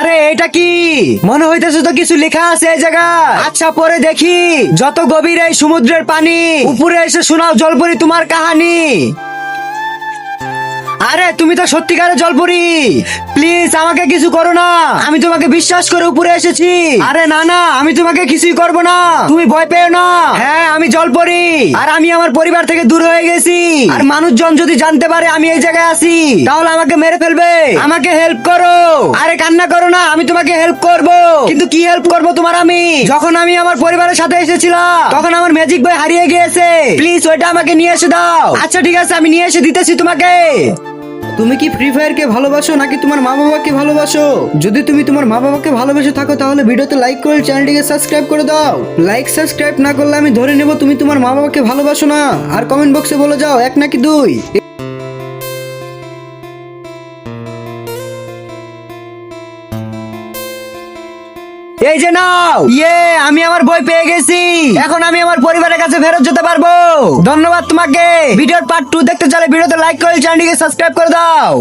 আরে এটা কি মনে হইতেছে তো কিছু লেখা আছে এই জায়গায়। আচ্ছা পরে দেখি। যত গভীর এই সমুদ্রের পানি, উপরে এসে শোনাও জলপরি তোমার কাহিনী। আরে তুমি তো সত্যিকারের জলপরি, প্লিজ আমাকে কিছু করো না। আমি তোমাকে বিশ্বাস করে উপরে এসেছি। আরে না না, আমি তোমাকে কিছুই করব না, তুমি ভয় পেও না। হ্যাঁ আমি জলপরি, আর আমি আমার পরিবার থেকে দূর হয়ে গেছি। আর মানুষজন যদি জানতে পারে আমি এই জায়গায় আছি, তাহলে আমাকে মেরে ফেলবে। আমাকে হেল্প করো। আরে কান্না করো না, আমি তোমাকে হেল্প করব। কিন্তু কি হেল্প করব তোমার আমি? যখন আমি আমার পরিবারের সাথে এসেছিলাম তখন আমার ম্যাজিক বই হারিয়ে গিয়েছে, প্লিজ ওইটা আমাকে নিয়ে এসে দাও। আচ্ছা ঠিক আছে, আমি নিয়ে এসে দিতেছি তোমাকে। তুমি কি ফ্রি ফায়ার কে ভালোবাসো নাকি তোমার মা বাবাকে ভালোবাসো? যদি তুমি তোমার মা বাবাকে ভালোবেসে থাকো তাহলে ভিডিওতে লাইক করে চ্যানেলটিকে সাবস্ক্রাইব করে দাও। লাইক সাবস্ক্রাইব না করলে আমি ধরে নেব তুমি তোমার মা বাবাকে ভালোবাসো না। আর কমেন্ট বক্সে বলে যাও 1 নাকি 2। এই যে নাও। আমি আমার বই পেয়ে গেছি। এখন আমি আমার পরিবারের কাছে ফেরত যেতে পারবো। ধন্যবাদ তোমাকে। ভিডিওর পার্ট 2 দেখতে চাইলে ভিডিওতে লাইক করে চ্যানেলটিকে সাবস্ক্রাইব করে দাও।